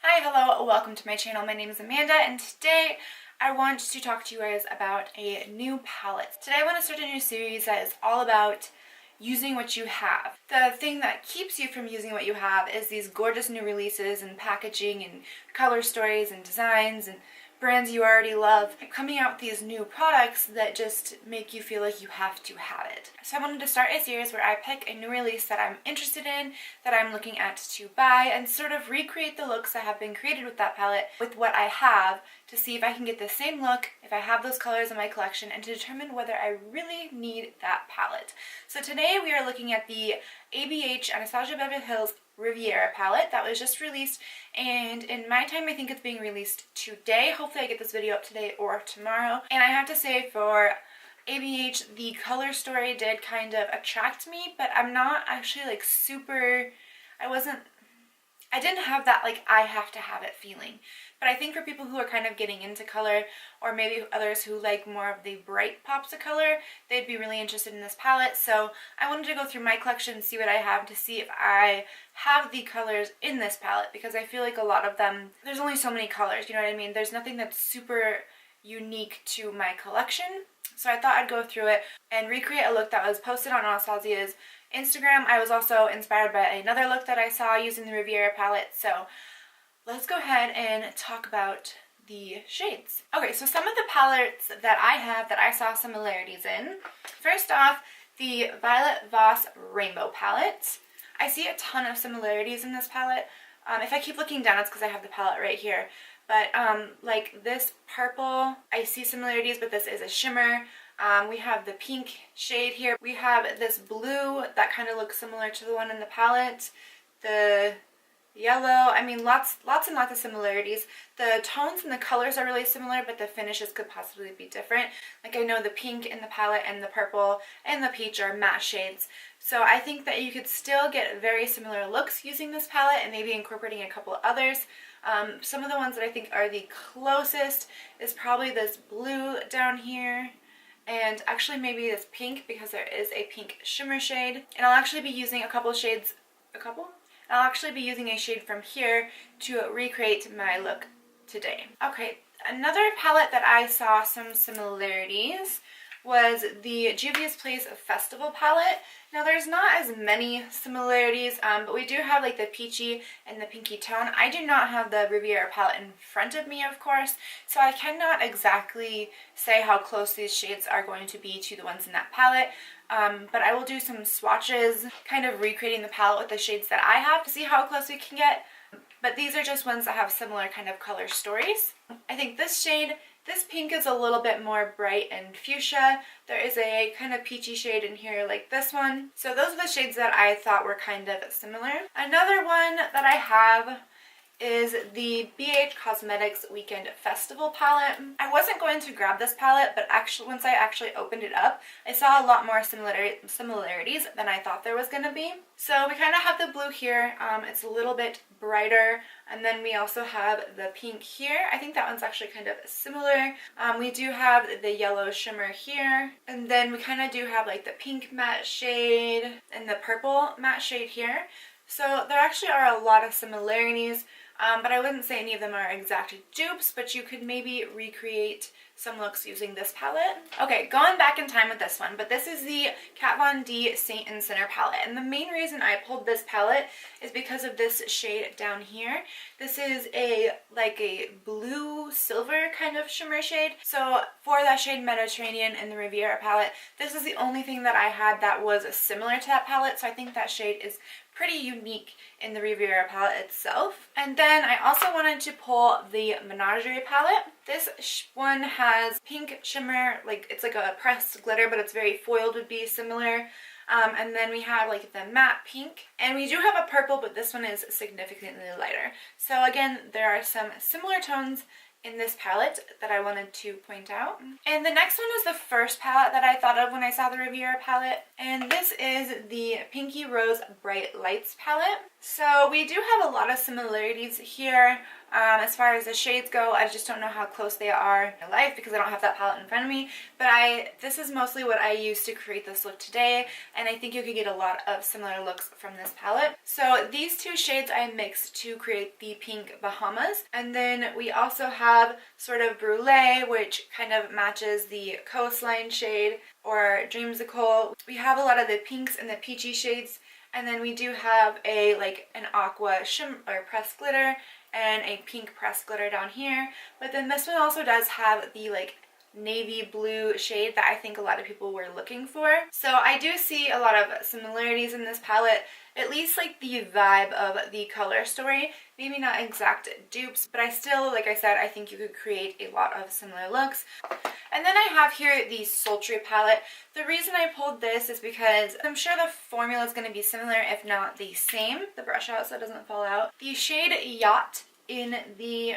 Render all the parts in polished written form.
Hi, hello, welcome to my channel. My name is Amanda and today I want to talk to you guys about a new palette. Today I want to start a new series that is all about using what you have. The thing that keeps you from using what you have is these gorgeous new releases and packaging and color stories and designs and brands you already love coming out with these new products that just make you feel like you have to have it. So I wanted to start a series where I pick a new release that I'm interested in, that I'm looking at to buy, and sort of recreate the looks that have been created with that palette with what I have to see if I can get the same look, if I have those colors in my collection, and to determine whether I really need that palette. So today we are looking at the ABH Anastasia Beverly Hills Riviera palette that was just released, and in my time I think it's being released today. Hopefully I get this video up today or tomorrow. And I have to say, for ABH, the color story did kind of attract me, but I'm not actually like super, I didn't have that like I have to have it feeling. But I think for people who are kind of getting into color, or maybe others who like more of the bright pops of color, they'd be really interested in this palette. So I wanted to go through my collection and see what I have to see if I have the colors in this palette, because I feel like a lot of them, there's only so many colors, you know what I mean? There's nothing that's super unique to my collection. So I thought I'd go through it and recreate a look that was posted on Anastasia's Instagram. I was also inspired by another look that I saw using the Riviera palette. So let's go ahead and talk about the shades. Okay, so some of the palettes that I have that I saw similarities in. First off, the Violet Voss Rainbow palette. I see a ton of similarities in this palette. If I keep looking down, it's because I have the palette right here. But like this purple, I see similarities, but this is a shimmer. We have the pink shade here. We have this blue that kind of looks similar to the one in the palette. The yellow, I mean lots and lots of similarities. The tones and the colors are really similar, but the finishes could possibly be different. Like I know the pink in the palette and the purple and the peach are matte shades. So I think that you could still get very similar looks using this palette and maybe incorporating a couple others. Some of the ones that I think are the closest is probably this blue down here, and actually maybe this pink, because there is a pink shimmer shade. And I'll actually be using I'll actually be using a shade from here to recreate my look today. Okay, another palette that I saw some similarities was the Juvia's Place Festival palette. Now there's not as many similarities, but we do have like the peachy and the pinky tone. I do not have the Riviera palette in front of me, of course, so I cannot exactly say how close these shades are going to be to the ones in that palette. But I will do some swatches, kind of recreating the palette with the shades that I have to see how close we can get. But these are just ones that have similar kind of color stories. I think this shade, this pink is a little bit more bright and fuchsia. There is a kind of peachy shade in here like this one. So those are the shades that I thought were kind of similar. Another one that I have is the BH Cosmetics Weekend Festival palette. I wasn't going to grab this palette, but actually once I actually opened it up, I saw a lot more similarities than I thought there was going to be. So we kind of have the blue here. It's a little bit brighter, and then we also have the pink here. I think that one's actually kind of similar. We do have the yellow shimmer here, and then we kind of do have like the pink matte shade and the purple matte shade here. So there actually are a lot of similarities, but I wouldn't say any of them are exact dupes, but you could maybe recreate some looks using this palette. Okay, going back in time with this one, but this is the Kat Von D Saint and Sinner palette, and the main reason I pulled this palette is because of this shade down here. This is like a blue silver kind of shimmer shade. So for that shade Mediterranean in the Riviera palette, this is the only thing that I had that was similar to that palette, so I think that shade is pretty unique in the Riviera palette itself. And then I also wanted to pull the Menagerie palette. This one has pink shimmer, like it's like a pressed glitter, but it's very foiled, would be similar. And then we have like the matte pink, and we do have a purple, but this one is significantly lighter. So again, there are some similar tones in this palette that I wanted to point out. And the next one is the first palette that I thought of when I saw the Riviera palette, and this is the Pinky Rose Bright Lights palette. So we do have a lot of similarities here. As far as the shades go, I just don't know how close they are in real life because I don't have that palette in front of me, but this is mostly what I used to create this look today, and I think you could get a lot of similar looks from this palette. So these two shades I mixed to create the pink Bahamas, and then we also have sort of Brulee, which kind of matches the Coastline shade, or Dreamsicle. We have a lot of the pinks and the peachy shades, and then we do have an aqua shimmer or pressed glitter and a pink pressed glitter down here. But then this one also does have the navy blue shade that I think a lot of people were looking for. So I do see a lot of similarities in this palette, at least the vibe of the color story. Maybe not exact dupes, but I still, like I said, I think you could create a lot of similar looks. And then I have here the Sultry palette. The reason I pulled this is because I'm sure the formula is going to be similar, if not the same. The brush out so it doesn't fall out. The shade Yacht in the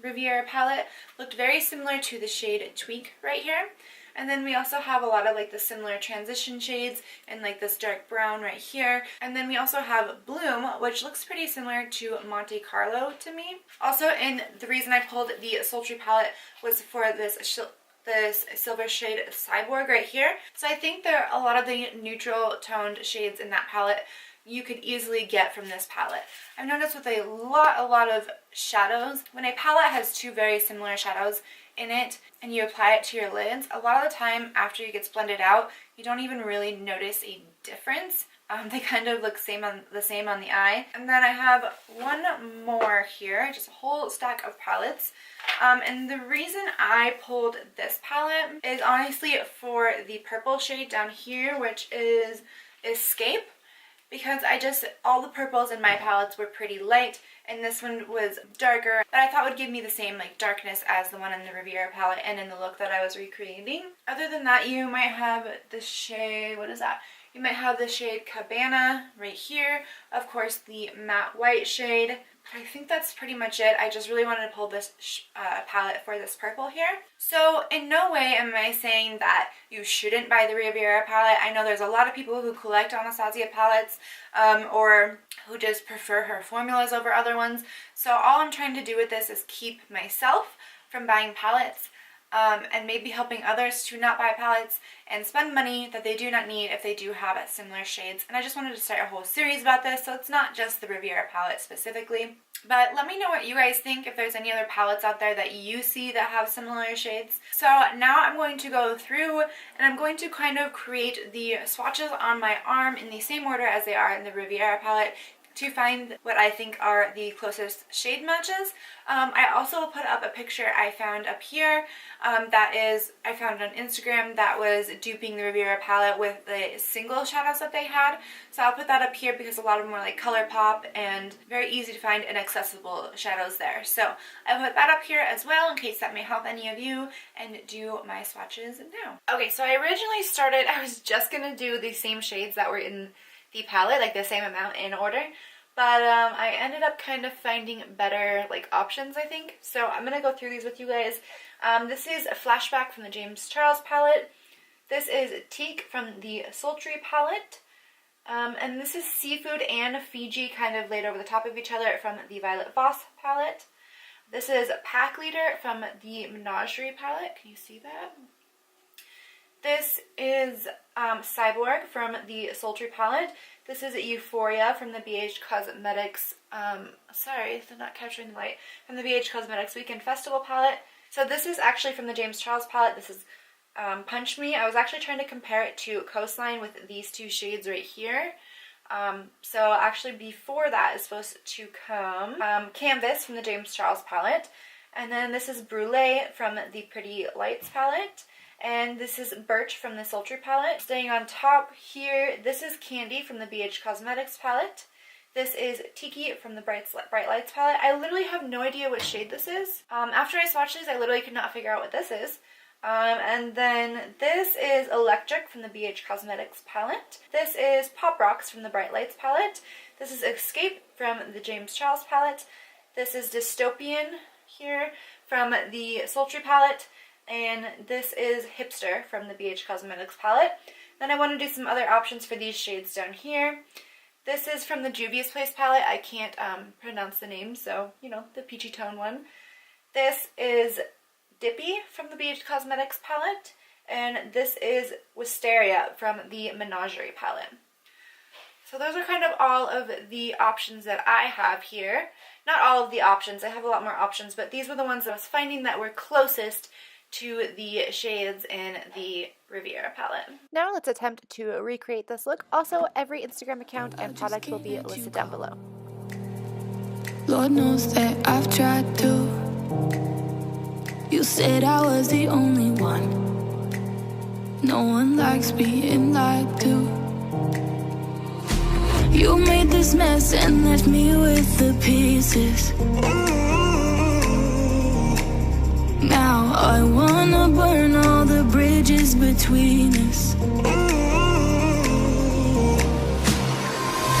Riviera palette looked very similar to the shade Tweak right here. And then we also have a lot of the similar transition shades and this dark brown right here. And then we also have Bloom, which looks pretty similar to Monte Carlo to me. Also, and the reason I pulled the Sultry palette was for this silver shade Cyborg right here. So I think there are a lot of the neutral toned shades in that palette you could easily get from this palette. I've noticed with a lot of shadows, when a palette has two very similar shadows in it and you apply it to your lids, a lot of the time after it gets blended out, you don't even really notice a difference. They kind of look the same on the eye. And then I have one more here, just a whole stack of palettes. And the reason I pulled this palette is honestly for the purple shade down here, which is Escape. Because all the purples in my palettes were pretty light, and this one was darker, that I thought would give me the same darkness as the one in the Riviera palette and in the look that I was recreating. Other than that, you might have the shade, what is that? You might have the shade Cabana right here. Of course, the matte white shade. I think that's pretty much it. I just really wanted to pull this palette for this purple here. So in no way am I saying that you shouldn't buy the Riviera palette. I know there's a lot of people who collect Anastasia palettes or who just prefer her formulas over other ones. So all I'm trying to do with this is keep myself from buying palettes and maybe helping others to not buy palettes and spend money that they do not need if they do have similar shades. And I just wanted to start a whole series about this, so it's not just the Riviera palette specifically. But let me know what you guys think, if there's any other palettes out there that you see that have similar shades. So now I'm going to go through and I'm going to kind of create the swatches on my arm in the same order as they are in the Riviera palette, to find what I think are the closest shade matches. I also put up a picture I found up here I found on Instagram that was duping the Riviera palette with the single shadows that they had. So I'll put that up here because a lot of them were ColourPop and very easy to find and accessible shadows there. So I put that up here as well in case that may help any of you and do my swatches now. Okay, so I originally I was just gonna do the same shades that were in the palette, the same amount in order, but I ended up kind of finding better options, I think. So I'm gonna go through these with you guys. This is a Flashback from the James Charles palette. This is Teak from the Sultry palette. And this is Seafood and Fiji kind of laid over the top of each other from the Violet Voss palette. This is Pack Leader from the Menagerie palette. Can you see that? This is Cyborg from the Sultry palette. This is Euphoria from the BH Cosmetics, sorry, they're not capturing the light, from the BH Cosmetics Weekend Festival palette. So this is actually from the James Charles palette. This is Punch Me. I was actually trying to compare it to Coastline with these two shades right here. So actually before that is supposed to come Canvas from the James Charles palette. And then this is Brulee from the Pretty Lights palette. And this is Birch from the Sultry palette. Staying on top here, this is Candy from the BH Cosmetics palette. This is Tiki from the Bright Lights palette. I literally have no idea what shade this is. After I swatched these, I literally could not figure out what this is. And then this is Electric from the BH Cosmetics palette. This is Pop Rocks from the Bright Lights palette. This is Escape from the James Charles palette. This is Dystopian here from the Sultry palette. And this is Hipster from the BH Cosmetics palette. Then I want to do some other options for these shades down here. This is from the Juvia's Place palette. I can't pronounce the name, so, you know, the peachy tone one. This is Dippy from the BH Cosmetics palette, and this is Wisteria from the Menagerie palette. So those are kind of all of the options that I have here. Not all of the options, I have a lot more options, but these were the ones that I was finding that were closest to the shades in the Riviera palette. Now let's attempt to recreate this look. Also, every Instagram account and product will be listed down below. Lord knows that I've tried to. You said I was the only one. No one likes being lied to. You made this mess and left me with the pieces. Now I wanna burn all the bridges between us.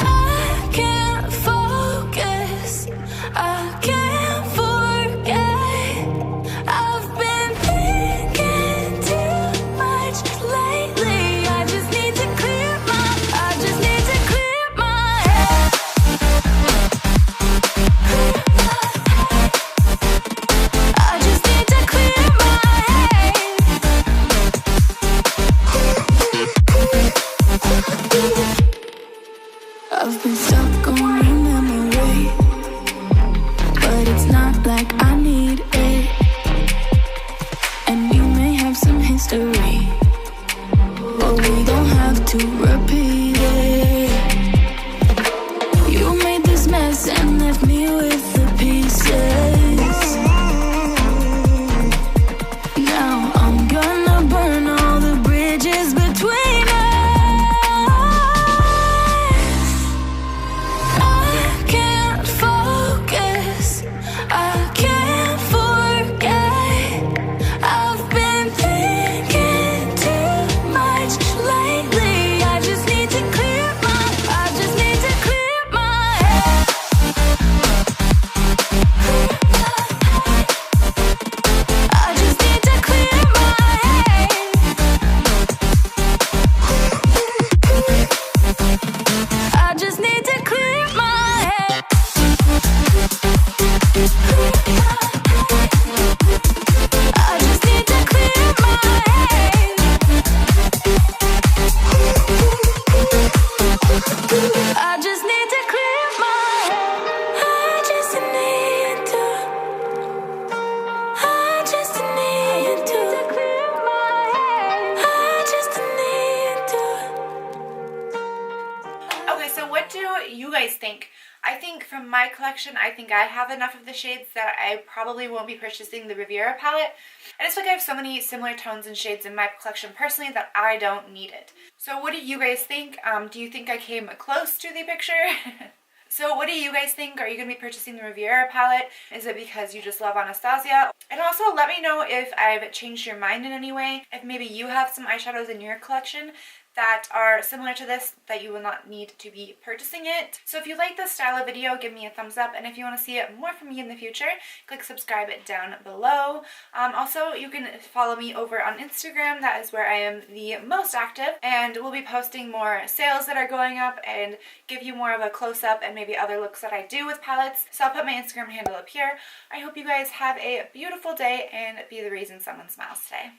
I can't focus, I can't forget. I've been thinking too much lately. I just need to clear my head. I just need to clear my head. I've been stuck on your memory, but it's not like I need it. And we may have some history, but we don't have to repeat it. You made this mess and left me with the pieces. Now I'm gonna burn all the bridges between us. I can't focus, I can't forget. I've been thinking too much lately. I just need to clear my head. I just need to clear my head. I just need to clear my head. I just need to clear my head. I just need to clear my head. I just need to. I just need to clear my head. I just need to. Okay, so what do you guys think? I think from my collection, I think I have enough of the shades that I probably won't be purchasing the Riviera palette. I just feel like I have so many similar tones and shades in my collection personally that I don't need it. So what do you guys think? Do you think I came close to the picture? So what do you guys think? Are you going to be purchasing the Riviera palette? Is it because you just love Anastasia? And also let me know if I've changed your mind in any way. If maybe you have some eyeshadows in your collection that are similar to this that you will not need to be purchasing it. So if you like this style of video, give me a thumbs up, and if you want to see more from me in the future, click subscribe down below. Also, you can follow me over on Instagram. That is where I am the most active, and we'll be posting more sales that are going up and give you more of a close-up and maybe other looks that I do with palettes. So I'll put my Instagram handle up here. I hope you guys have a beautiful day and be the reason someone smiles today.